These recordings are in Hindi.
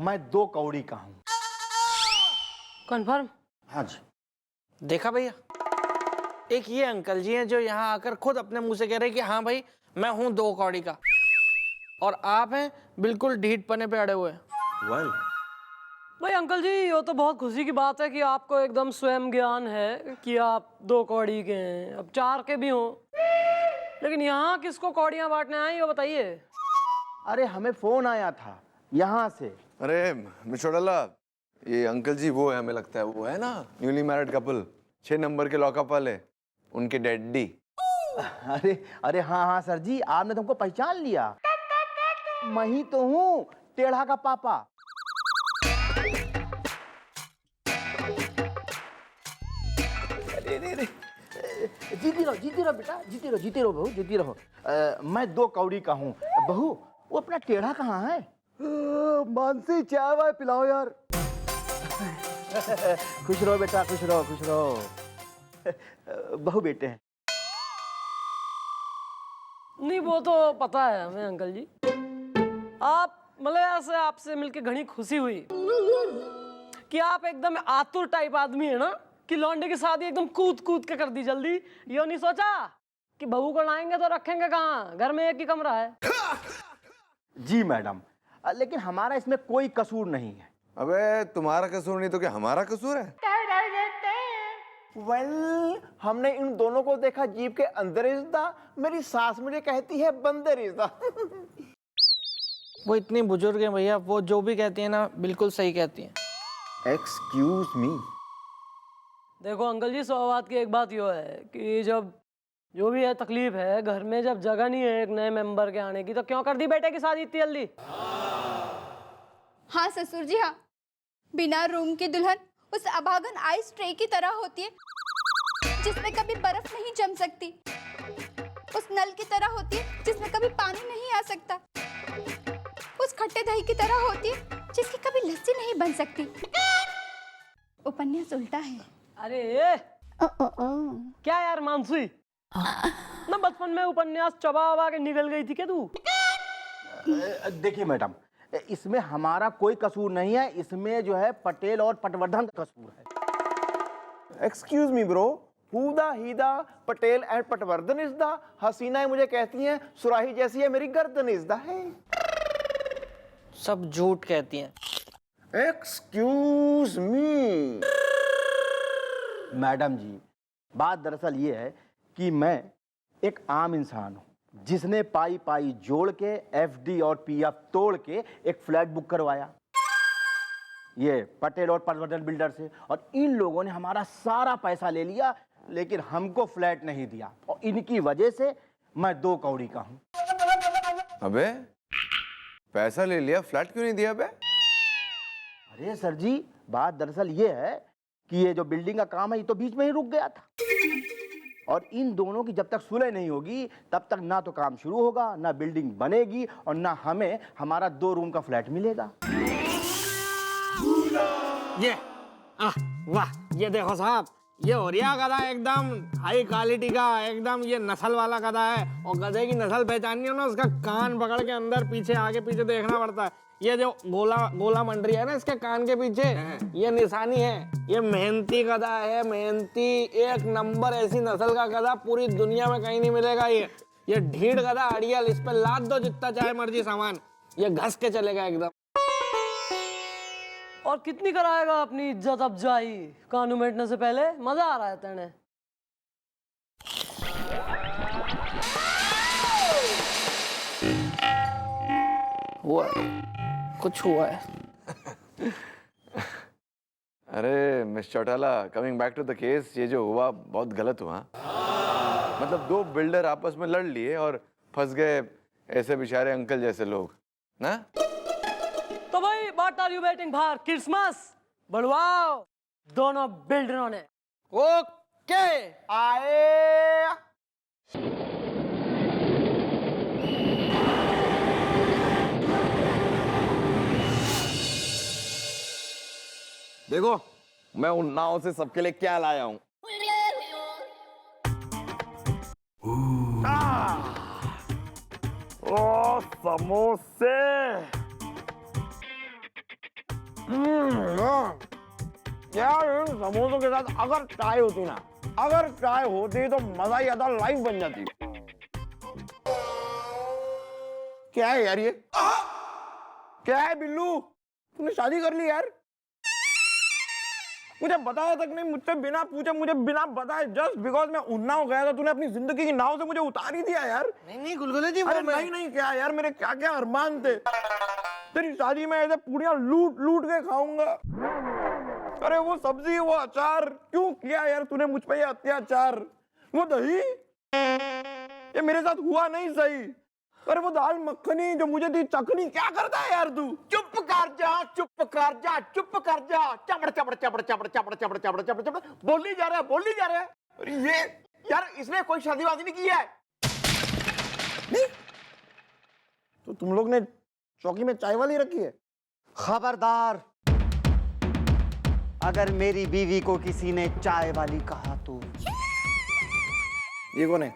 मैं 2 कौड़ी का हूँ। कन्फर्म? हाँ जी। देखा भैया, एक ये अंकल जी हैं जो यहाँ आकर खुद अपने मुंह से कह रहे हैं कि हाँ भाई मैं हूँ 2 कौड़ी का, और आप हैं बिल्कुल ढीठ पने पे अड़े हुए। वेल भाई अंकल जी, ये तो बहुत खुशी की बात है कि आपको एकदम स्वयं ज्ञान है कि आप 2 कौड़ी के हैं, अब 4 के भी हों, लेकिन यहाँ किसको कौड़ियाँ बांटने आए ये बताइए। अरे हमें फोन आया था यहाँ से। अरे मिस्टर डल्ला, ये अंकल जी वो है, हमें लगता है वो है ना न्यूली मैरिड कपल, 6 नंबर के लॉकअप वाले, उनके डैडी। अरे अरे हाँ हाँ सर जी, आपने तुमको पहचान लिया। मैं ही तो हूँ टेढ़ा का पापा। अरे जीती रहो बेटा, जीती रहो बहू, जीती रहो। मैं 2 कौड़ी का हूँ। बहू, वो अपना टेढ़ा कहाँ है? मानसी, चाय वाय पिलाओ यार। खुश रहो बेटा, खुश रहो, खुश रहो। बहू बेटे हैं। नहीं, वो तो पता है हमें अंकल जी। आप मतलब ऐसे आपसे मिलके घनी खुशी हुई कि आप एकदम आतुर टाइप आदमी है ना, कि लौंडे की शादी एकदम कूद कूद के कर दी जल्दी। ये नहीं सोचा कि बहू को लाएंगे तो रखेंगे कहाँ, घर में एक ही कमरा है। जी मैडम, लेकिन हमारा इसमें कोई कसूर नहीं है। अबे तुम्हारा कसूर नहीं तो क्या हमारा कसूर है? हमने इन दोनों को देखा जीप के अंदर रिश्ता, मेरी सास मुझे कहती है बंदर रिश्ता। वो इतनी बुजुर्ग हैं भैया, वो जो भी कहती है ना बिल्कुल सही कहती हैं। Excuse me. देखो अंकल जी, सौवात की एक बात यो है कि जब जो भी है तकलीफ है घर में, जब जगह नहीं है एक नए मेंबर के आने की, तो क्यों कर दी बेटे की शादी इतनी जल्दी? हाँ ससुर जी, हाँ। बिना रूम की दुल्हन उस अभागन आइस ट्रे की तरह होती है जिसमें कभी बर्फ नहीं जम सकती, उस नल की तरह होती है जिसमें कभी पानी नहीं आ सकता, उस खट्टे दही की तरह होती है जिसकी कभी लस्सी नहीं बन सकती। उपन्यास उल्टा है। अरे क्या यार मानसी, ना बचपन में उपन्यास चबा वबा के निकल गई थी क्या तू? देखिए मैडम, इसमें हमारा कोई कसूर नहीं है, इसमें जो है पटेल और पटवर्धन का कसूर है। एक्सक्यूज मी ब्रो, हुदा हीदा Patel and Patwardhan is the. हसीना मुझे कहती हैं सुराही जैसी है मेरी गर्दन इज द है। सब झूठ कहती हैं। एक्सक्यूज मी मैडम जी, बात दरअसल ये है कि मैं एक आम इंसान हूँ जिसने पाई पाई जोड़ के एफडी और पीएफ तोड़ के एक फ्लैट बुक करवाया, ये पटेल और पटवर्धन बिल्डर से, और इन लोगों ने हमारा सारा पैसा ले लिया लेकिन हमको फ्लैट नहीं दिया, और इनकी वजह से मैं 2 कौड़ी का हूँ। अबे पैसा ले लिया, फ्लैट क्यों नहीं दिया बे? अरे सर जी, बात दरअसल ये है कि ये जो बिल्डिंग का काम है ये तो बीच में ही रुक गया था, और इन दोनों की जब तक सुलह नहीं होगी तब तक ना तो काम शुरू होगा, ना बिल्डिंग बनेगी, और ना हमें हमारा 2 रूम का फ्लैट मिलेगा। ये वाह, ये देखो साहब, ये ओरिया गधा एकदम हाई क्वालिटी का, एकदम ये नस्ल वाला गधा है, और गधे की नस्ल पहचाननी हो ना, उसका कान पकड़ के अंदर पीछे आगे पीछे देखना पड़ता है। ये जो गोला मंडरी है ना इसके कान के पीछे, ये निशानी है। ये मेहनती गधा है, मेहनती, एक नंबर ऐसी नस्ल का गधा पूरी दुनिया में कहीं नहीं मिलेगा। ये ढीठ गधा अड़ियल, इस पे लाद दो जितना चाहे मर्जी सामान, ये घस के चलेगा एकदम। और कितनी कराएगा अपनी इज्जत अफजाई कानू मेटने से पहले? मजा आ रहा है तेने। हुआ है, कुछ हुआ है। अरे miss Chautala, coming back to the case, ये जो हुआ बहुत गलत हुआ। मतलब 2 बिल्डर आपस में लड़ लिए और फंस गए ऐसे बेचारे अंकल जैसे लोग ना। तो भाई what are you waiting for? Christmas बढ़वाओ दोनों बिल्डरों ने। ओके, आए देखो मैं उन नाव से सबके लिए क्या लाया हूं। ओ समोसे, यार इन समोसों के साथ अगर चाय होती ना, अगर चाय होती तो मजा ही आता, लाइफ बन जाती। क्या है यार ये? क्या है बिल्लू? तूने शादी कर ली यार? मुझे बताया तक नहीं, मुझसे बिना पूछे, मुझे बिना बताए, जस्ट बिकॉज मैं उन्नाव गया था, तूने अपनी जिंदगी की नाव से मुझे उतार ही दिया यार। नहीं गुलगुले जी, अरे नहीं क्या यार, मेरे क्या क्या अरमान थे। तेरी शादी में ऐसे पूड़ियां लूट लूट के खाऊंगा। अरे वो सब्जी, वो अचार, क्यों किया यार तूने मुझ पे ये अत्याचार? वो दही, ये मेरे साथ हुआ नहीं सही। अरे वो दाल मखनी जो मुझे दी चखनी, क्या करता है यार तू? चुप कर जा, चुप कर जा, चुप कर जा। चबड़ चबड़ चबड़ चबड़ चबड़ चबड़ चबड़ चबड़ चबड़ बोली जा रहा है, बोली जा रहा है। अरे ये यार, इसने कोई शादीवादी नहीं की है। नहीं तो तुम लोग ने चौकी में चाय वाली रखी है? खबरदार, अगर मेरी बीवी को किसी ने चाय वाली कहा तो। ये कौन है?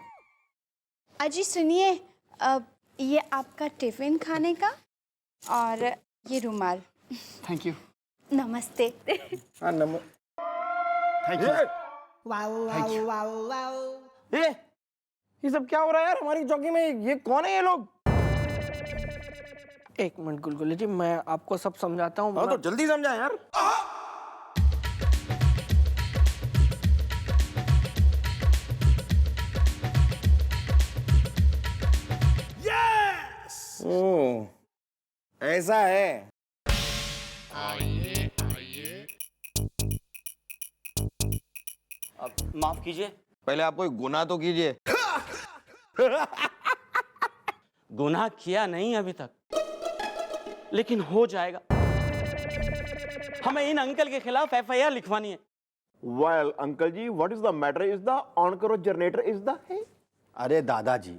अजी सुनिए, ये आपका टिफिन खाने का और ये रुमाल। Thank you. नमस्ते। हाँ नमो। Thank you. ये सब क्या हो रहा है यार हमारी चौकी में? ये कौन है ये लोग? एक मिनट गुलगुले जी, मैं आपको सब समझाता हूँ। हाँ तो जल्दी समझा यार। ओह, ऐसा है। माफ कीजिए। पहले आप कोई गुनाह तो कीजिए। गुनाह किया नहीं अभी तक, लेकिन हो जाएगा। हमें इन अंकल के खिलाफ FIR लिखवानी है। Well, uncle ji, what is the matter? Is the on करो जनरेटर is the है? अरे दादाजी,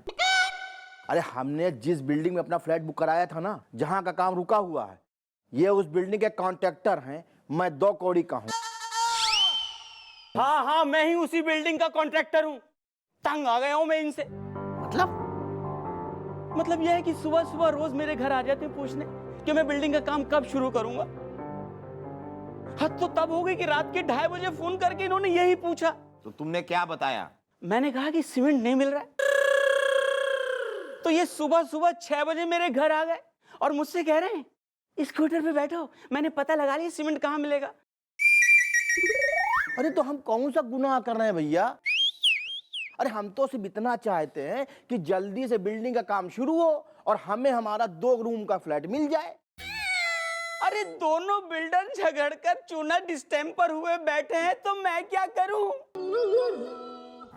अरे हमने जिस बिल्डिंग में अपना फ्लैट बुक कराया था ना, जहां का काम रुका हुआ है, ये उस बिल्डिंग के कॉन्ट्रैक्टर हैं। मैं 2 कौड़ी का हूं। हाँ, मैं ही उसी बिल्डिंग का कॉन्ट्रैक्टर हूँ। तंग आ गया हूँ मैं इनसे। मतलब यह है कि सुबह सुबह रोज मेरे घर आ जाते हैं पूछने कि मैं बिल्डिंग का काम कब शुरू करूंगा। हद तो तब हो गई कि रात के 2:30 बजे फोन करके इन्होंने यही पूछा। तो तुमने क्या बताया? मैंने कहा कि सीमेंट नहीं मिल रहा है। तो ये सुबह सुबह 6 बजे मेरे घर आ गए और मुझसे कह रहे हैं, स्कूटर पे बैठो, मैंने पता लगा लिया सीमेंट कहाँ मिलेगा। अरे तो हम कौन सा गुनाह कर रहे हैं भैया? अरे हम तो सिर्फ इतना चाहते हैं कि जल्दी से बिल्डिंग का काम शुरू हो और हमें हमारा 2 रूम का फ्लैट मिल जाए। अरे दोनों बिल्डर झगड़कर चूना डिस्टेम्पर हुए बैठे हैं, तो मैं क्या करूं?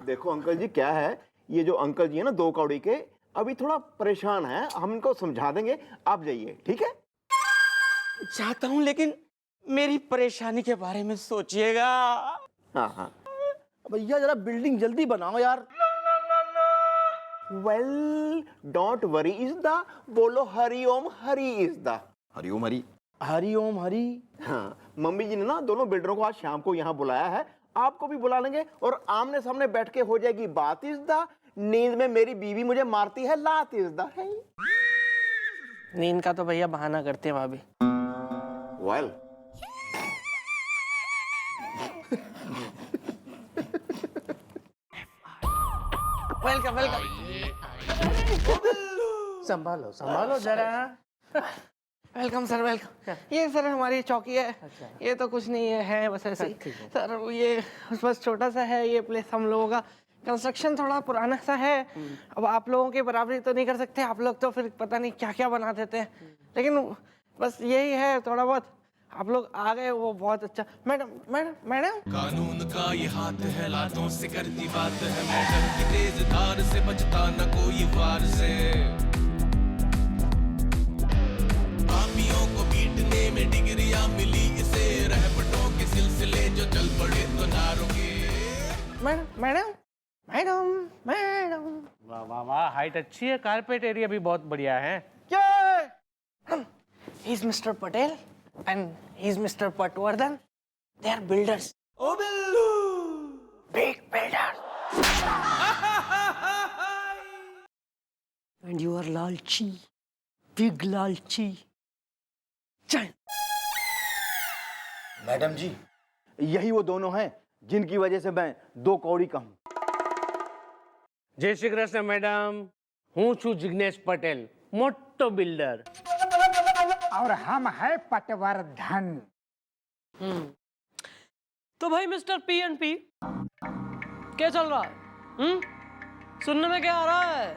देखो अंकल जी, क्या है, ये जो अंकल जी है ना 2 कौड़ी के, अभी थोड़ा परेशान है। हम इनको समझा देंगे, आप जाइए, ठीक है? चाहता हूं, लेकिन मेरी परेशानी के बारे में सोचिएगा। हाँ भैया, जरा बिल्डिंग जल्दी बनाओ यार। Well, don't worry is the, बोलो हरिओम हरि इज द। हरिओम हरि। हरिओम हरि। हाँ, मम्मी जी ने ना दोनों बिल्डरों को आज शाम को यहाँ बुलाया है। आपको भी बुला लेंगे और आमने सामने बैठ के हो जाएगी बात इज द। नींद में मेरी बीवी मुझे मारती है लात इज द है। नींद का तो भैया बहाना करते हैं भाभी। Well, welcome welcome. संभालो संभालो जरा। Welcome sir, welcome. ये सर हमारी चौकी है। ये तो कुछ नहीं है बस ऐसे ही सर। ये बस छोटा सा है ये प्लेस। हम लोगों का कंस्ट्रक्शन थोड़ा पुराना सा है। अब आप लोगों की बराबरी तो नहीं कर सकते। आप लोग तो फिर पता नहीं क्या क्या बना देते हैं, लेकिन बस यही है थोड़ा बहुत। आप लोग आ गए वो बहुत अच्छा। मैडम मैडम मैडम, कानून का ये हाथ है, लातों से करती बात है, मैडम की तेज धार से बचता न कोई वार से। पापियों को पीटने में डिग्रियां मिली इसे, रहमतों के सिलसिले जो चल पड़े तो ना रुके। Madam madam madam madam. वाह वाह वाह, हाइट अच्छी है, कारपेट एरिया भी बहुत बढ़िया है। He is Mr. Patel and he is Mr. Patwardhan. They are builders. Oh, Billu! Big builders. And you are Lalchi. Big Lalchi. Chal. Madam ji, यही वो दोनों हैं जिनकी वजह से मैं 2 कौड़ी का हूं। जय श्री कृष्ण मैडम, हूँ छू जिग्नेश पटेल, मोटो बिल्डर। और हम है पटवर्धन। तो भाई मिस्टर P&P, क्या चल रहा है? सुनने में क्या आ रहा है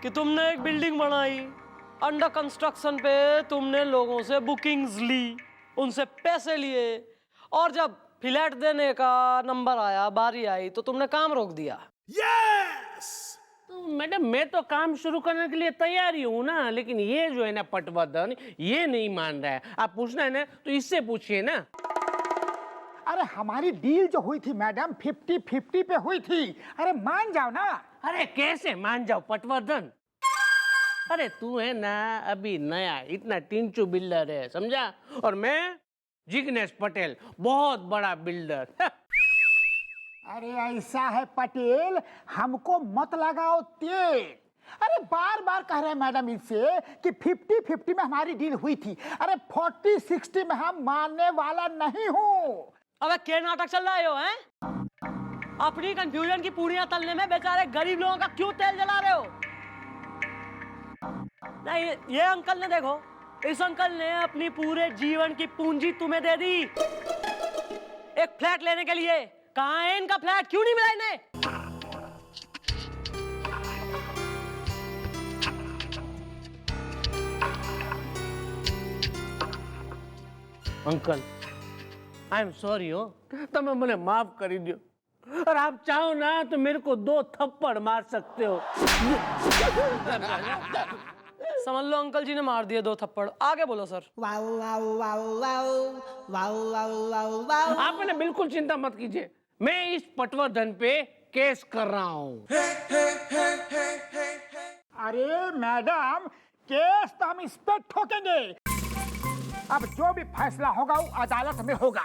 कि तुमने एक बिल्डिंग बनाई, अंडर कंस्ट्रक्शन पे तुमने लोगों से बुकिंग्स ली, उनसे पैसे लिए, और जब फ्लैट देने का नंबर आया, बारी आई, तो तुमने काम रोक दिया। तो मैडम मैं तो काम शुरू करने के लिए तैयार ही हूँ ना, लेकिन ये जो है ना पटवर्धन, ये नहीं मान रहा है। आप पूछना है ना तो इससे पूछिए ना। अरे हमारी डील जो हुई थी मैडम 50-50 पे हुई थी। अरे मान जाओ ना। अरे कैसे मान जाओ पटवर्धन? अरे तू है ना अभी नया, इतना टिंचू बिल्डर है, समझा? और मैं जिग्नेश पटेल, बहुत बड़ा बिल्डर। अरे ऐसा है पटेल, हमको मत लगाओ तेल। अरे बार बार कह रहे हैं मैडम इनसे कि 50-50 में हमारी डील हुई थी। अरे 40-60 में हम मानने वाला नहीं हूँ। अबे क्या नाटक चल रहा है यो, हैं? अपनी कंफ्यूजन की पूड़ियां तलने में बेचारे गरीब लोगों का क्यों तेल जला रहे हो? नहीं, ये अंकल ने देखो, इस अंकल ने अपनी पूरे जीवन की पूंजी तुम्हें दे दी एक फ्लैट लेने के लिए। कहाँ है इनका फ्लैट? क्यों नहीं मिला इन्हें? अंकल आई एम सॉरी हो, તમે મને માફ કરી દો, और आप चाहो ना तो मेरे को 2 थप्पड़ मार सकते हो। समझ लो अंकल जी ने मार दिए 2 थप्पड़। आगे बोलो सर। आप ना बिल्कुल चिंता मत कीजिए, मैं इस पटवर्धन पे केस कर रहा हूँ। अरे मैडम, केस तो हम इस पे ठोकेंगे। अब जो भी फैसला होगा वो अदालत में होगा।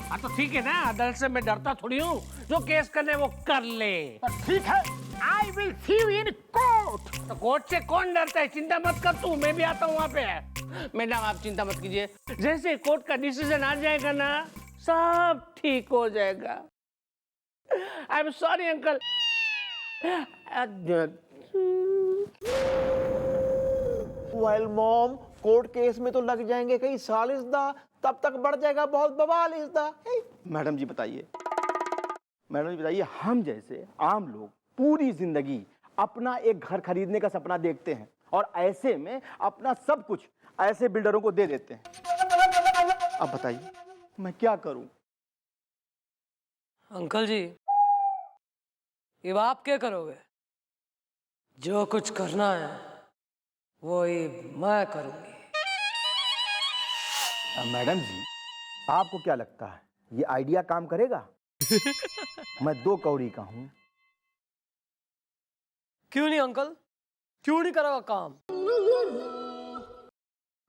हाँ तो ठीक है ना, अदालत से मैं डरता थोड़ी हूँ, जो केस करने वो कर ले। तो ठीक है, I will see you in court. तो कोर्ट से कौन डरता है? चिंता मत कर तू, मैं भी आता हूँ वहाँ पे। मैडम आप चिंता मत कीजिए, जैसे कोर्ट का डिसीजन आ जाएगा ना सब ठीक हो जाएगा। I am sorry uncle. Well mom, court case में तो लग जाएंगे कई साल इसदा, तब तक बढ़ जाएगा बहुत बवाल इसदा। मैडम जी बताइए, हम जैसे आम लोग पूरी जिंदगी अपना एक घर खरीदने का सपना देखते हैं और ऐसे में अपना सब कुछ ऐसे बिल्डरों को दे देते हैं। अब बताइए मैं क्या करूं? अंकल जी, अब आप क्या करोगे? जो कुछ करना है वो ही मैं करूंगी। मैडम जी, आपको क्या लगता है ये आइडिया काम करेगा? मैं 2 कौड़ी का हूं। क्यों नहीं अंकल, क्यों नहीं करेगा काम?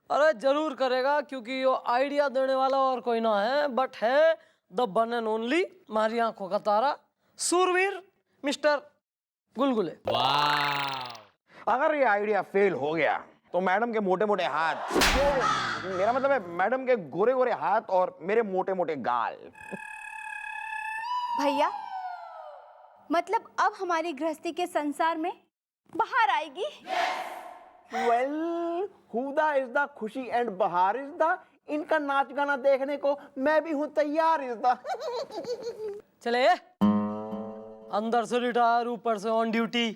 अरे जरूर करेगा, क्योंकि ये आइडिया देने वाला और कोई ना है बट है द वन एंड ओनली, हमारी आंखों का तारा, सूरवीर मिस्टर गुलगुले। अगर ये आइडिया फेल हो गया तो मैडम के मोटे मोटे हाथ, मेरा मतलब है मैडम के गोरे गोरे हाथ और मेरे मोटे मोटे गाल। भैया, मतलब अब हमारी गृहस्थी के संसार में बाहर आएगी। वेल, हुदा इज द खुशी एंड बहार इज द, इनका नाच गाना देखने को मैं भी हूं तैयार इज द। चले, अंदर से रिटायर, ऊपर से ऑन ड्यूटी।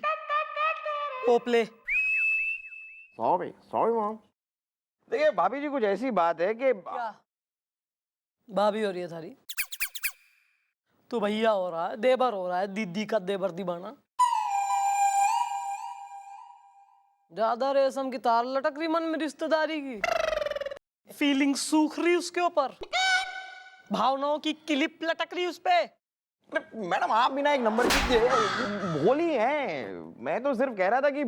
ओपले। Sorry mom. देखिए भाभी जी, कुछ ऐसी बात है कि क्या भाभी हो रही है थारी? तो भैया हो रहा है, देवर हो रहा है, दीदी का देवर दीवाना। ज्यादा रेशम की तार लटक रही मन में रिश्तेदारी की, फीलिंग सूख रही उसके ऊपर, भावनाओं की क्लिप लटक रही उस पे। मैडम आप बिना एक नंबर की भोली हैं। मैं तो सिर्फ कह रहा था कि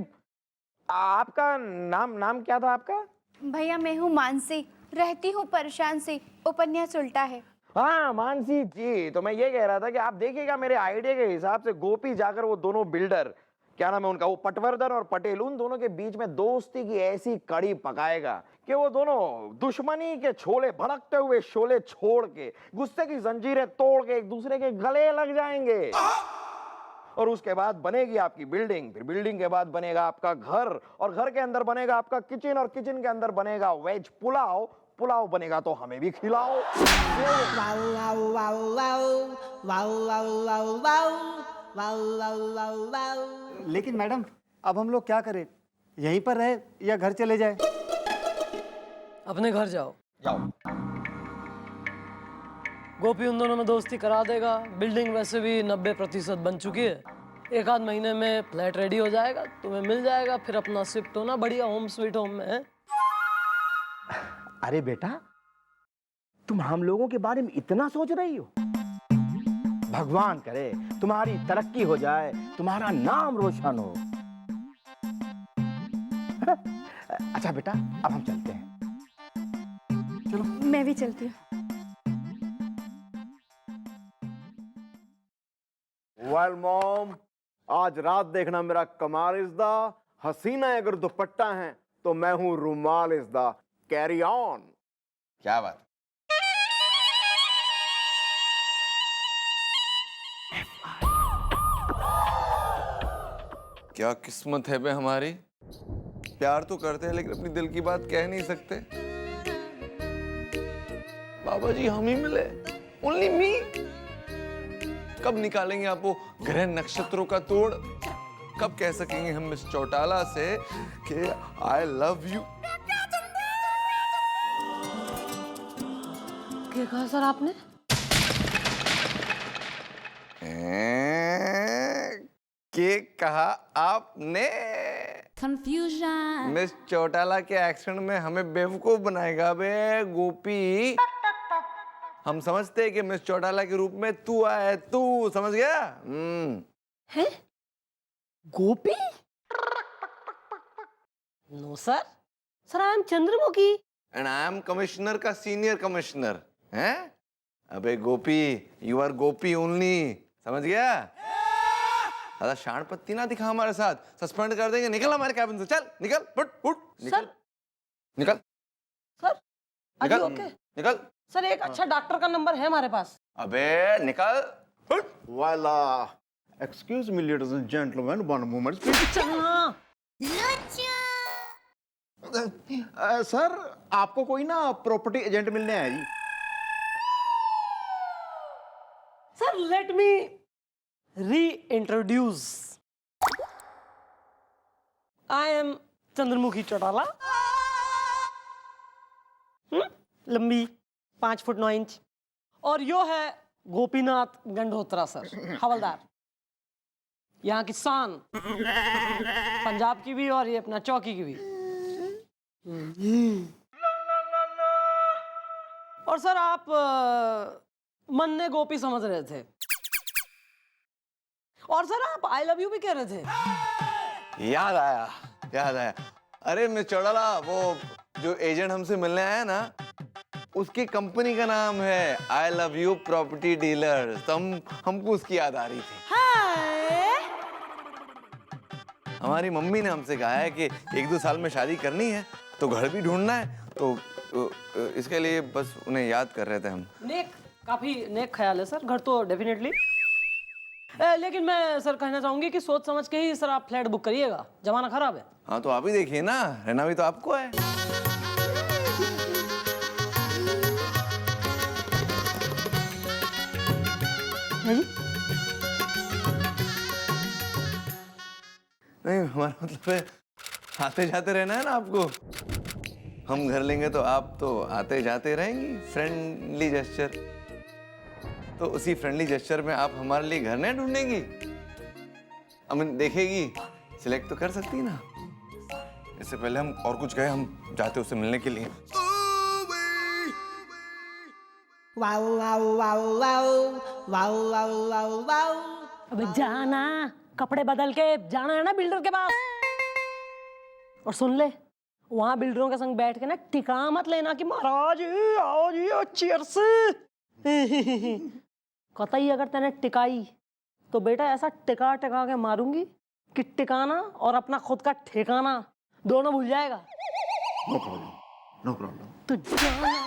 आपका नाम क्या था आपका? भैया मैं हूँ मानसी, रहती हूँ परेशान सी, उपन्यास उल्टा है। हाँ मानसी जी, तो मैं ये कह रहा था कि आप देखिएगा मेरे आइडिया के हिसाब से गोपी जाकर वो दोनों बिल्डर क्या नाम है उनका, वो पटवर्धन और पटेल, उन दोनों के बीच में दोस्ती की ऐसी कड़ी पकाएगा कि वो दोनों दुश्मनी के छोले, भड़कते हुए शोले छोड़ के, गुस्से की जंजीरें तोड़ के एक दूसरे के गले लग जाएंगे। और उसके बाद बनेगी आपकी बिल्डिंग, फिर बिल्डिंग के बाद बनेगा आपका घर, और घर के अंदर बनेगा आपका किचन, और किचन के अंदर बनेगा वेज पुलाव, पुलाव बनेगा तो हमें भी खिलाओ। लेकिन मैडम अब हम लोग क्या करें, यहीं पर रहे या घर चले जाए? अपने घर जाओ। जाओ। गोपी उन दोनों में दोस्ती करा देगा। बिल्डिंग वैसे भी 90% बन चुकी है। एक आध महीने में फ्लैट रेडी हो जाएगा, तुम्हें मिल जाएगा, फिर अपना शिफ्ट होना बढ़िया होम स्वीट होम में है। अरे बेटा, तुम हम लोगों के बारे में इतना सोच रही हो? भगवान करे तुम्हारी तरक्की हो जाए, तुम्हारा नाम रोशन हो। अच्छा बेटा, अब हम चलते हैं। मैं भी चलती हूँ। वेल मॉम, आज रात देखना मेरा कमाल इज़ द हसीना, अगर दुपट्टा है तो मैं हूं रुमाल इज़ द कैरी ऑन। क्या बात। क्या किस्मत है बे हमारी, प्यार तो करते हैं लेकिन अपनी दिल की बात कह नहीं सकते। बाबा जी हम ही मिले, ओनली मी। कब निकालेंगे आप वो ग्रह नक्षत्रों का तोड़, कब कह सकेंगे हम मिस चौटाला से कि आई लव यू। क्या कहा सर आपने? के कहा आपने? Confusion. मिस चौटाला के एक्शन में हमें बेवकूफ बनाएगा बे गोपी। हम समझते हैं कि मिस चौटाला के रूप में तू आया, तू समझ गया? है Gopi? No sir, sir I am Chandramukhi. And I am commissioner का सीनियर कमिश्नर हैं। अबे Gopi, you are Gopi only, समझ गया? दादा शान पत्ती ना दिखा हमारे साथ, सस्पेंड कर देंगे। निकल हमारे कैबिन से, चल निकल, फुट फुट निकल, निकल सर निकल, ओके? निकल। सर एक अच्छा डॉक्टर का नंबर है हमारे पास। अबे निकल, फुट। वाला excuse me ladies and gentleman, one moment please. चलना। सर आपको कोई ना प्रॉपर्टी एजेंट मिलने आया जी। Sir let me reintroduce. I am Chandramukhi Chautala. लंबी 5 फुट 9 इंच। और यो है गोपीनाथ गंडोत्रा सर, हवलदार, यहाँ की शान, पंजाब की भी और ये अपना चौकी की भी। और सर आप मन ने गोपी समझ रहे थे, और सर आप आई लव यू भी कह रहे थे। याद आया, याद आया। अरे मिस चौटाला, वो जो एजेंट हमसे मिलने आया ना, उसकी कंपनी का नाम है I love you property dealer. तो हमको उसकी याद आ रही थी। हमारी मम्मी ने हमसे कहा है कि 1-2 साल में शादी करनी है, तो घर भी ढूंढना है, तो इसके लिए बस उन्हें याद कर रहे थे हम। नेक, काफी नेक ख्याल है सर, घर तो डेफिनेटली। लेकिन मैं सर कहना चाहूंगी कि सोच समझ के ही सर आप फ्लैट बुक करिएगा, जमाना खराब है। हाँ तो आप ही देखिए ना, रहना भी तो आपको है। नहीं हमारा मतलब है आते जाते रहना है ना आपको। हम घर लेंगे तो आप तो आते जाते रहेंगी, फ्रेंडली जेस्चर। तो उसी फ्रेंडली जेस्चर में आप हमारे लिए घर नहीं ढूंढेंगी, अमिन देखेगी, सिलेक्ट तो कर सकती ना। इससे पहले हम और कुछ कहे, हम जाते उससे मिलने के लिए। अबे जाना, कपड़े बदल के जाना है ना बिल्डर के पास। और सुन ले, वहां बिल्डरों के संग बैठ के ना टिका मत लेना कि महाराज आओ जी चीयर्स। कतई अगर तूने टिकाई तो बेटा ऐसा टिका टिका के मारूंगी कि टिकाना और अपना खुद का ठिकाना दोनों भूल जाएगा। No problem, no problem. तो जाना।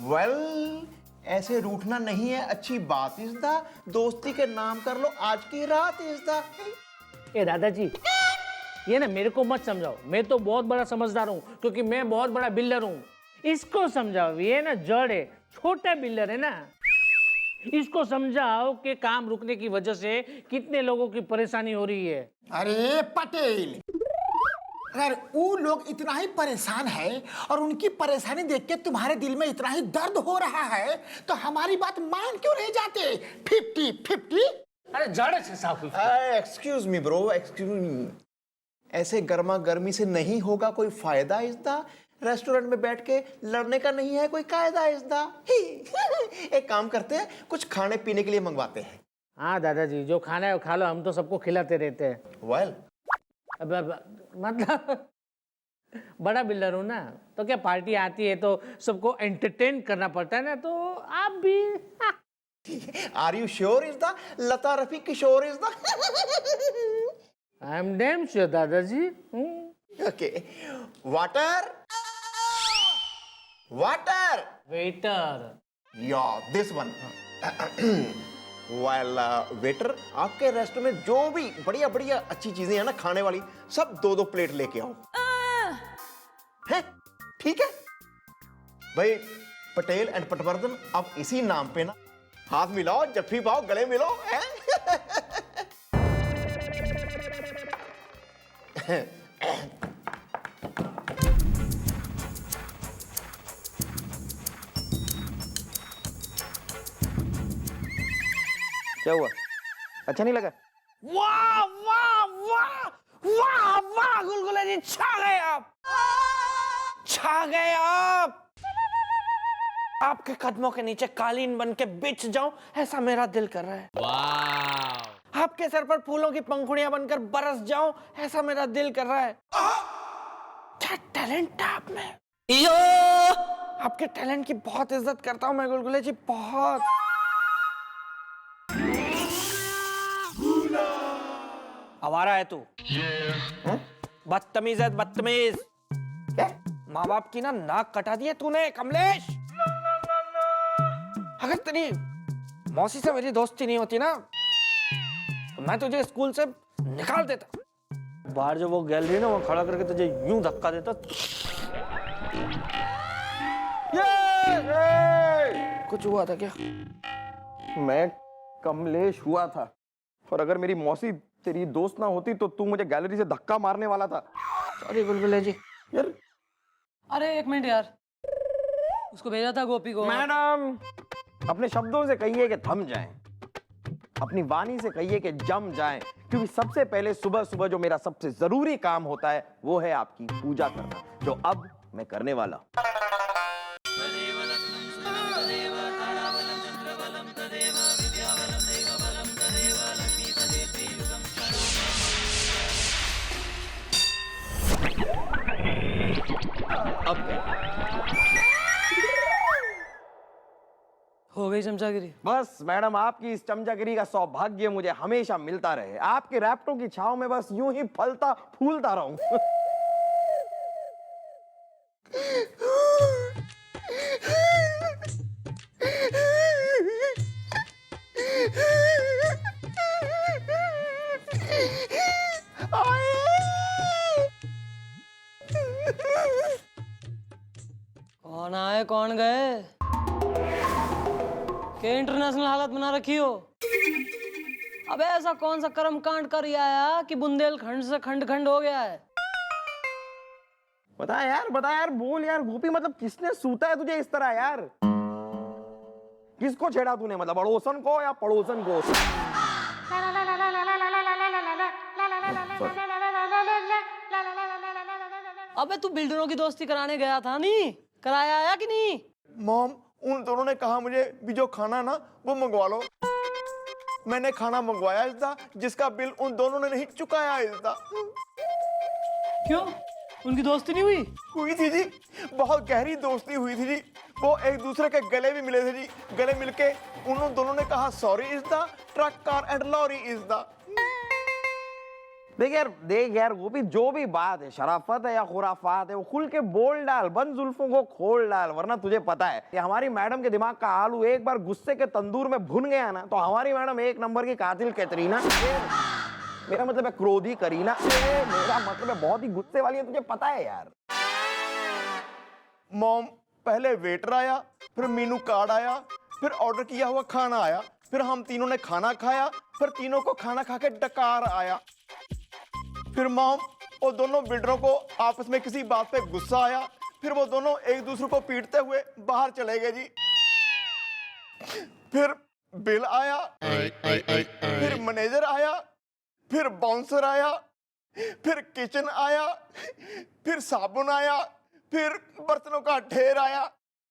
वेल, ऐसे रूठना नहीं है अच्छी बात। इस दा दोस्ती के नाम कर लो आज की रात। इस दा ए दादाजी, ये ना मेरे को मत समझाओ, मैं तो बहुत बड़ा समझदार हूँ क्योंकि मैं बहुत बड़ा बिल्डर हूँ। इसको समझाओ, ये ना जड़ है, छोटा बिल्डर है ना। इसको समझाओ कि काम रुकने की वजह से कितने लोगों की परेशानी हो रही है। अरे पटेल, अगर वो लोग इतना ही परेशान है और उनकी परेशानी देख के तुम्हारे दिल में इतना ही दर्द हो रहा है तो हमारी बात मान क्यों नहीं जाते? 50-50। अरे जड़ से साफ। Excuse me bro, excuse me. ऐसे गर्मा गर्मी से नहीं होगा कोई फायदा। इस दा रेस्टोरेंट में बैठ के लड़ने का नहीं है कोई कायदा। इस दा एक काम करते हैं, कुछ खाने पीने के लिए मंगवाते हैं। हाँ दादाजी, जो खाना है वो खा लो, हम तो सबको खिलाते रहते हैं। वेल, मतलब बड़ा बिल्डर हूँ ना, तो क्या पार्टी आती है तो सबको एंटरटेन करना पड़ता है ना, तो आप भी। Are you sure? Is the Lata Rafi Kishore? Is the I am damn sure दादाजी। Okay, water water waiter. या दिस वन। वेल वेटर, आपके रेस्टोरेंट में जो भी बढ़िया बढ़िया अच्छी चीजें हैं ना खाने वाली, सब 2-2 प्लेट लेके आओ। है ठीक है भाई। पटेल एंड पटवर्धन, अब इसी नाम पे ना हाथ मिलाओ, जफ्फी पाओ, गले मिलो। है क्या हुआ? अच्छा नहीं लगा? वाह वाह वाह वाह वाह गुलगुले जी, छा गए आप, छा गए आप। आपके कदमों के नीचे कालीन बन के बिछ जाऊं, ऐसा मेरा दिल कर रहा है। वाह। आपके सर पर फूलों की पंखुड़ियां बनकर बरस जाऊं, ऐसा मेरा दिल कर रहा है। क्या टैलेंट है आप में। आपके टैलेंट की बहुत इज्जत करता हूं मैं गुलगुले जी, बहुत। आवारा है तू, बदतमीज है, बदतमीज। माँ बाप की ना नाक कटा दी है तूने कमलेश। अगर तेरी मौसी से मेरी दोस्ती नहीं होती ना तो मैं तुझे स्कूल से निकाल देता। बाहर जो वो गैलरी ना, वो खड़ा करके तुझे यूं धक्का देता। कुछ हुआ था क्या? मैं कमलेश हुआ था, और अगर मेरी मौसी तेरी दोस्त ना होती तो तू मुझे गैलरी से धक्का मारने वाला था। सॉरी गुलगुले जी। यार अरे एक मिनट यार, उसको भेजा था गोपी को। मैडम, अपने शब्दों से कहिए कि थम जाएं, अपनी वाणी से कहिए कि जम जाएं, क्योंकि सबसे पहले सुबह सुबह जो मेरा सबसे जरूरी काम होता है वो है आपकी पूजा करना, जो अब मैं करने वाला हूं। अब हो गई चमचागिरी। बस मैडम, आपकी इस चमचागिरी का सौभाग्य मुझे हमेशा मिलता रहे। आपके रैप्टों की छाव में बस यूं ही फलता फूलता रहूं। कौन आए कौन गए, के इंटरनेशनल हालत बना रखी हो। अबे ऐसा कौन सा कर्म कांड कर आया कि बुंदेलखंड से खंड खंड हो गया है। बता यार, बोल यार। गोपी, मतलब किसने सूता है तुझे इस तरह यार? किसको छेड़ा तूने? मतलब अड़ोसन को या पड़ोसन को? अबे तू बिल्डरों की दोस्ती कराने गया था, नहीं कराया आया कि नहीं? मॉम, उन दोनों ने कहा मुझे भी जो खाना ना वो मंगवा लो। मैंने खाना मंगवाया इसदा, जिसका बिल उन दोनों ने नहीं चुकाया इसदा। क्यों, उनकी दोस्ती नहीं हुई? हुई थी जी, बहुत गहरी दोस्ती हुई थी जी। वो एक दूसरे के गले भी मिले थे जी। गले मिलके उन दोनों ने कहा sorry is the truck car and lorry is the. देख यार वो भी जो भी बात है, शराफत है या खुराफात है, वो खुल के बोल डाल, बंद जुल्फों को खोल डाल, वरना तुझे पता है कि हमारी मैडम के दिमाग का आलू एक बार गुस्से के तंदूर में भुन गया ना, तो हमारी मैडम एक नंबर की कातिल कैटरीना, मेरा मतलब है क्रोधी करीना, मेरा मतलब है बहुत ही गुस्से वाली है, तुझे पता है यार। मॉम, पहले वेटर आया, फिर मेनू कार्ड आया, फिर ऑर्डर किया हुआ खाना आया, फिर हम तीनों ने खाना खाया, फिर तीनों को खाना खा के डकार आया। फिर मॉम, वो दोनों बिल्डरों को आपस में किसी बात पे गुस्सा आया, फिर वो दोनों एक दूसरे को पीटते हुए बाहर चले गए जी। फिर बिल आया, फिर मैनेजर आया, फिर बाउंसर आया, फिर किचन आया, फिर साबुन आया, फिर बर्तनों का ढेर आया,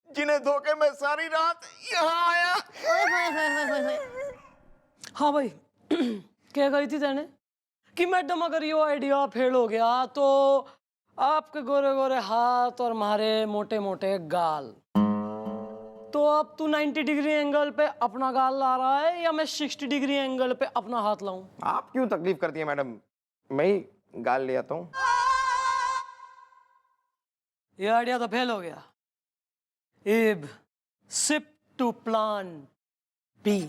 जिन्हें धोके मैं सारी रात यहाँ आया। हाँ भाई, क्या कही थी तेने कि मैडम अगर ये आइडिया फेल हो गया तो आपके गोरे गोरे हाथ और हमारे मोटे मोटे गाल। तो अब तू 90 डिग्री एंगल पे अपना गाल ला रहा है या मैं 60 डिग्री एंगल पे अपना हाथ लाऊं? आप क्यों तकलीफ करती है मैडम, मैं ही गाल ले आता हूँ। ये आइडिया तो फेल हो गया। इब shift to plan B.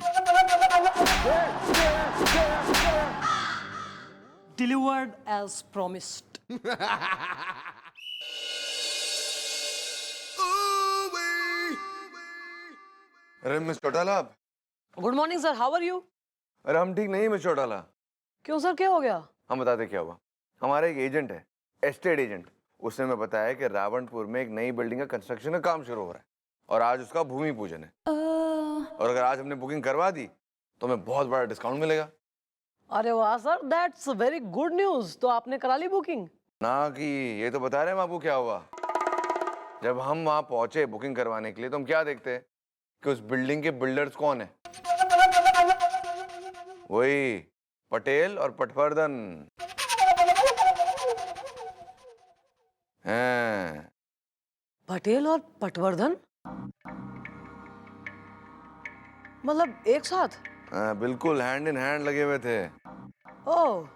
Delivered as promised. अरे मिस चौटाला आप। Good morning sir, how are you? अरे हम ठीक नहीं मिस चौटाला। क्यों सर, क्या हो गया? हम बताते क्या हुआ। हमारा एक एजेंट है, एस्टेट एजेंट, उसने हमें बताया कि रावणपुर में एक नई बिल्डिंग का कंस्ट्रक्शन का काम शुरू हो रहा है और आज उसका भूमि पूजन है। और अगर आज हमने बुकिंग करवा दी तो हमें बहुत बड़ा डिस्काउंट मिलेगा। अरे वाह sir, that's very good news. तो आपने करा ली बुकिंग? ना कि ये तो बता रहे हैं आपको क्या हुआ। जब हम वहां पहुंचे बुकिंग करवाने के लिए तो हम क्या देखते हैं कि उस बिल्डिंग के बिल्डर्स कौन है? वही पटेल और पटवर्धन हैं। पटेल और पटवर्धन मतलब एक साथ? बिल्कुल हैंड इन हैंड लगे हुए थे। ओह,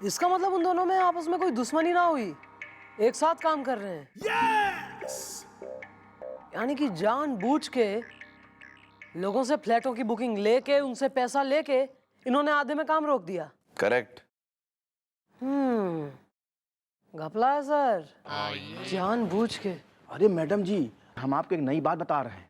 इसका मतलब उन दोनों में आपस में कोई दुश्मनी ना हुई, एक साथ काम कर रहे हैं। yes! यानी कि जानबूझ के लोगों से फ्लैटों की बुकिंग लेके, उनसे पैसा लेके इन्होंने आधे में काम रोक दिया। करेक्ट। घपला है सर, जानबूझ के। अरे मैडम जी, हम आपको एक नई बात बता रहे हैं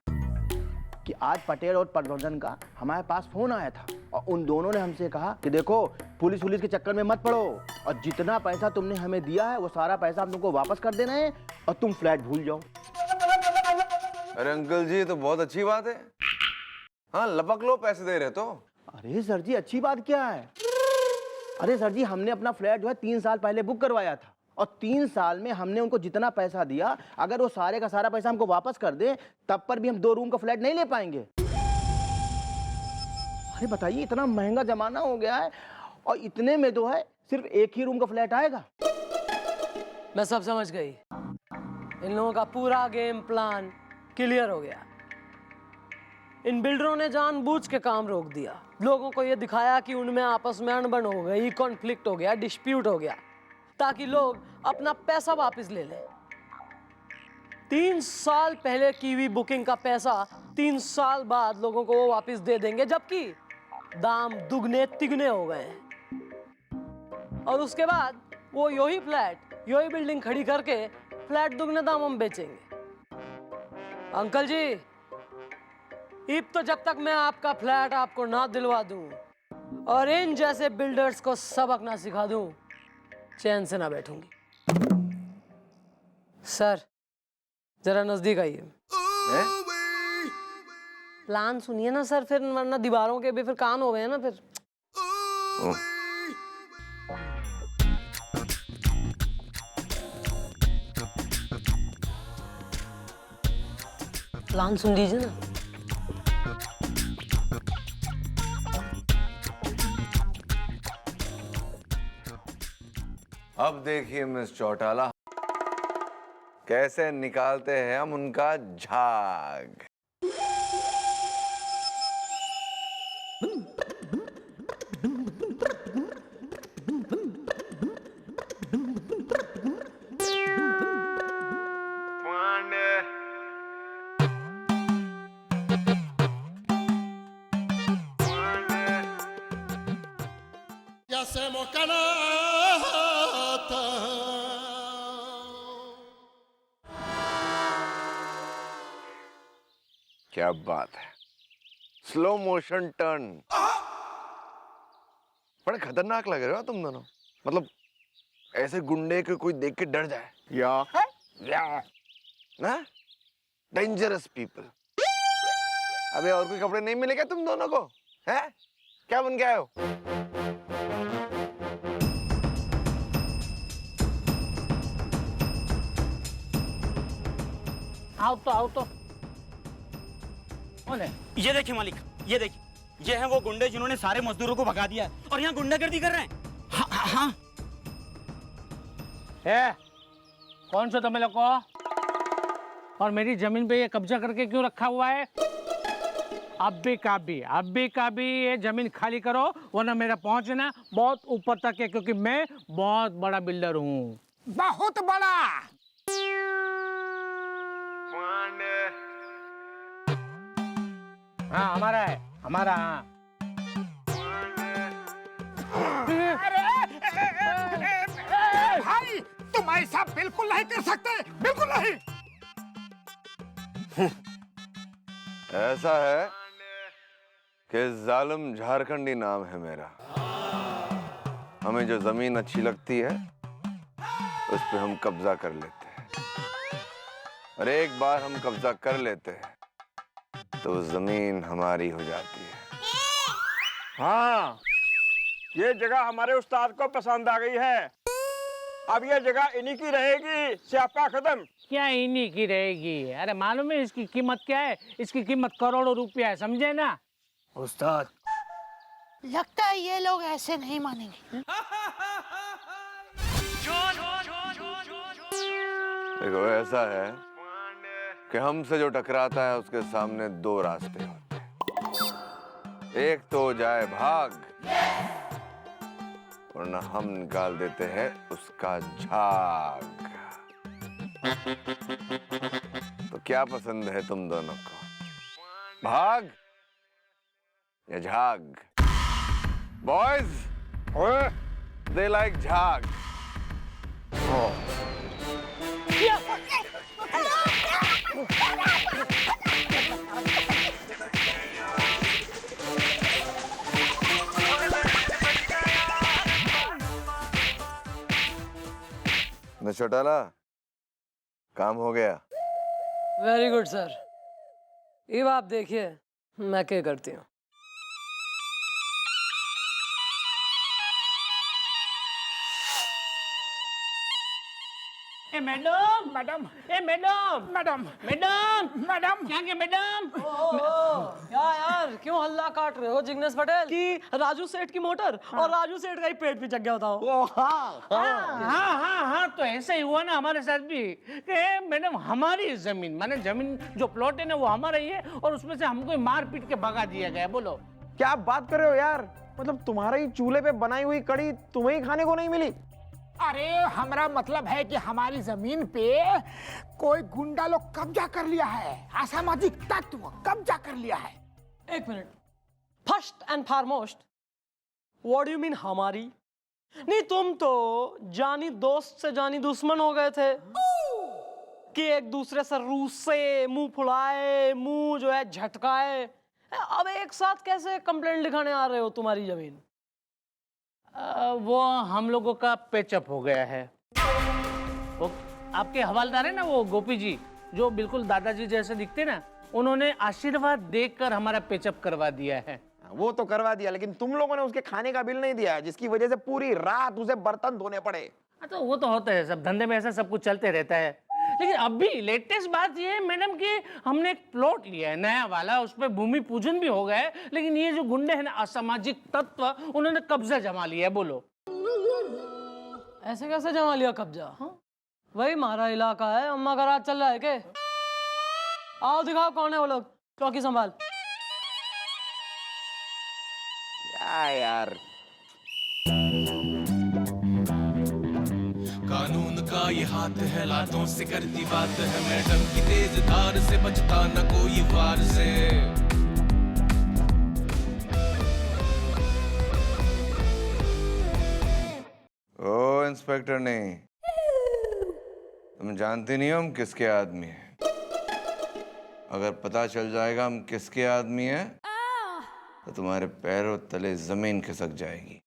कि आज पटेल और पटवर्धन का हमारे पास फोन आया था और उन दोनों ने हमसे कहा कि देखो पुलिस के चक्कर में मत पड़ो और जितना पैसा तुमने हमें दिया है वो सारा पैसा हम तुमको वापस कर देना है और तुम फ्लैट भूल जाओ। अरे अंकल जी, ये तो बहुत अच्छी बात है। हाँ, लपक लो, पैसे दे रहे तो। अरे सर जी, अच्छी बात क्या है? अरे सर जी, हमने अपना फ्लैट जो है 3 साल पहले बुक करवाया था और 3 साल में हमने उनको जितना पैसा दिया, अगर वो सारे का सारा पैसा हमको वापस कर दे तब पर भी हम 2 रूम का फ्लैट नहीं ले पाएंगे। अरे बताइए, इतना महंगा जमाना हो गया है और इतने में तो है सिर्फ 1 ही रूम का फ्लैट आएगा। मैं सब समझ गई, इन लोगों का पूरा गेम प्लान क्लियर हो गया। इन बिल्डरों ने जानबूझ के काम रोक दिया, लोगों को यह दिखाया कि उनमें आपस में अनबन हो गई, कॉन्फ्लिक्ट हो गया, डिस्प्यूट हो गया, ताकि लोग अपना पैसा वापस ले लें। 3 साल पहले की हुई बुकिंग का पैसा 3 साल बाद लोगों को वो वापस दे देंगे, जबकि दाम दुगने तिगने हो गए हैं। और उसके बाद वो यही फ्लैट, यही बिल्डिंग खड़ी करके फ्लैट दुगने दामों में बेचेंगे। अंकल जी, इब तो जब तक मैं आपका फ्लैट आपको ना दिलवा दूं और इन जैसे बिल्डर्स को सबक ना सिखा दूं, चैन से ना बैठूंगी। सर जरा नजदीक आइए। प्लान सुनिए ना सर, फिर वरना दीवारों के भी फिर कान हो गए ना फिर। प्लान सुन लीजिए ना। अब देखिए मिस चौटाला, कैसे निकालते हैं हम उनका झाग। क्या बात है, स्लो मोशन टर्न। बड़े खतरनाक लग रहे हो तुम दोनों। मतलब ऐसे गुंडे को कोई देख के डर जाए या ना, डेंजरस पीपल। अबे और कोई कपड़े नहीं मिले क्या तुम दोनों को? हैं? क्या बन के आए हो? आओ तो कौन है? ये देखिए मालिक, ये देखिए, ये हैं वो गुंडे जिन्होंने सारे मजदूरों को भगा दिया है और यहाँ गुंडागर्दी कर रहे हैं। हाँ हाँ हाँ। कौन सो तुम्हें लोग को? और मेरी जमीन पे ये कब्जा करके क्यों रखा हुआ है? अब भी कभी ये जमीन खाली करो, वरना मेरा पहुंचना बहुत ऊपर तक है, क्योंकि मैं बहुत बड़ा बिल्डर हूँ। बहुत बड़ा। हाँ हमारा है, हमारा। हाँ भाई तुम ऐसा बिल्कुल नहीं कर सकते, बिल्कुल नहीं। ऐसा है कि जालिम झारखंडी नाम है मेरा। हमें जो जमीन अच्छी लगती है उस पे हम कब्जा कर लेते हैं, और एक बार हम कब्जा कर लेते हैं तो जमीन हमारी हो जाती है। हाँ, ये जगह हमारे उस्ताद को पसंद आ गई है। अब ये जगह इन्हीं की रहेगी, स्यापा खत्म। क्या इन्हीं की रहेगी? अरे मालूम है इसकी कीमत क्या है? इसकी कीमत करोड़ों रुपया है, समझे ना? उस्ताद, लगता है ये लोग ऐसे नहीं मानेंगे। देखो ऐसा है कि हमसे जो टकराता है उसके सामने दो रास्ते होते हैं। एक तो जाए भाग, वरना हम निकाल देते हैं उसका झाग। तो क्या पसंद है तुम दोनों को, भाग या झाग? बॉयज, दे लाइक झाग। चौटाला, काम हो गया। Very good sir. अब आप देखिए मैं क्या करती हूँ। मैडम मैडम, ए मैडम मैडम मैडम मैडम क्या क्या मैडम? क्या यार, क्यों हल्ला काट रहे हो जिग्नेश पटेल? कि राजू सेठ की मोटर और राजू सेठ का ही पेट भी जग गया, बताओ। हाँ, तो ऐसा ही हुआ ना हमारे साथ भी कि मैडम हमारी जमीन, माने जमीन जो प्लॉट है ना वो हमारा ही है, और उसमें से हमको मार पीट के भगा दिया गया। बोलो क्या बात कर रहे हो यार? मतलब तुम्हारे ही चूल्हे पे बनाई हुई कड़ी तुम्हें ही खाने को नहीं मिली? अरे हमारा मतलब है कि हमारी जमीन पे कोई गुंडा लोग कब्जा कर लिया है, असामाजिक तत्व कब्जा कर लिया है। एक minute, first and foremost, what do you mean हमारी? नहीं, तुम तो जानी दोस्त से जानी दुश्मन हो गए थे कि एक दूसरे से रूसे, मुंह फुलाए, मुंह जो है झटकाए। अब एक साथ कैसे कंप्लेंट लिखाने आ रहे हो तुम्हारी जमीन? वो हम लोगों का पेचअप हो गया है। वो आपके हवालदार है ना, वो गोपी जी, जो बिल्कुल दादाजी जैसे दिखते ना, उन्होंने आशीर्वाद देकर हमारा पेचअप करवा दिया है। वो तो करवा दिया, लेकिन तुम लोगों ने उसके खाने का बिल नहीं दिया, जिसकी वजह से पूरी रात उसे बर्तन धोने पड़े। तो वो तो होता है, सब धंधे में ऐसा सब कुछ चलते रहता है। लेकिन अभी लेटेस्ट बात ये है मैडम कि हमने एक प्लॉट लिया है नया वाला, उस पर भूमि पूजन भी हो गया है, लेकिन ये जो गुंडे हैं ना, असामाजिक तत्व, उन्होंने कब्जा जमा लिया है। बोलो ऐसे कैसे जमा लिया कब्जा? हाँ वही हमारा इलाका है, अम्मा का राज चल रहा है के? आओ दिखाओ कौन है वो लोग, चौकी संभाल। क्या यार, कानून का ये हाथ है, लातों से करती बात है, मैडम की तेज धार से बचता न कोई वार से। ओ इंस्पेक्टर नहीं, तुम जानती नहीं हो हम किसके आदमी हैं। अगर पता चल जाएगा हम किसके आदमी हैं तो तुम्हारे पैरों तले जमीन खिसक जाएगी।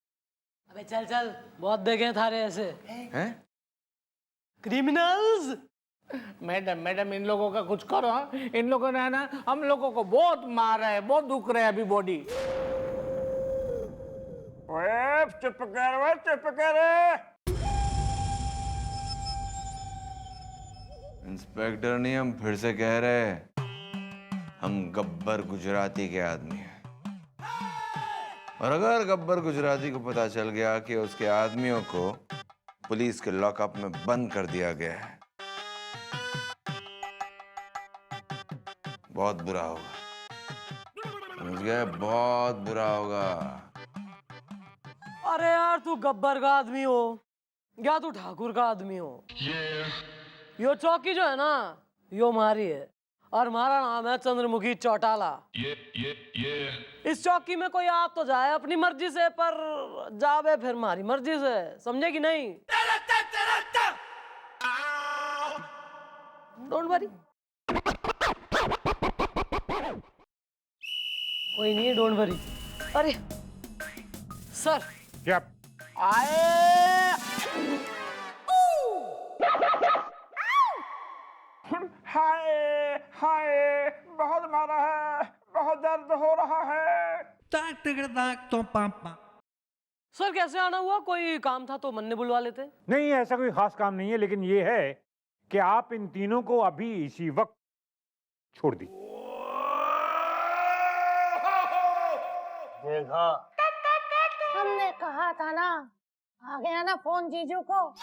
अबे चल चल, बहुत देखे थारे ऐसे हैं? क्रिमिनल्स। मैडम मैडम इन लोगों का कुछ करो, हाँ? इन लोगों ने ना हम लोगों को बहुत मारा है, बहुत दुख रहा है अभी बॉडी। चुप कर, चुप कर। इंस्पेक्टर नहीं, हम फिर से कह रहे हैं, हम गब्बर गुजराती के आदमी हैं। और अगर गब्बर गुजराती को पता चल गया कि उसके आदमियों को पुलिस के लॉकअप में बंद कर दिया गया है, बहुत बुरा होगा। समझ गए? बहुत बुरा होगा। अरे यार तू गब्बर का आदमी हो या तू ठाकुर का आदमी हो, यो चौकी जो है ना यो हमारी है और हमारा नाम है चंद्रमुखी चौटाला। इस चौकी में कोई आ तो जाए अपनी मर्जी से, पर जावे फिर हमारी मर्जी से, समझे कि नहीं? डोंट वरी, कोई नहीं, डोंट वरी। अरे सर क्या आए। हाय हाय, बहुत मारा है, बहुत दर्द हो रहा है। सर कैसे आना हुआ? कोई काम था तो मन ने बुलवा लेते। नहीं, ऐसा कोई खास काम नहीं है, लेकिन ये है कि आप इन तीनों को अभी इसी वक्त छोड़ दी। देखा, हमने कहा था ना, आ गया ना फोन जीजू को।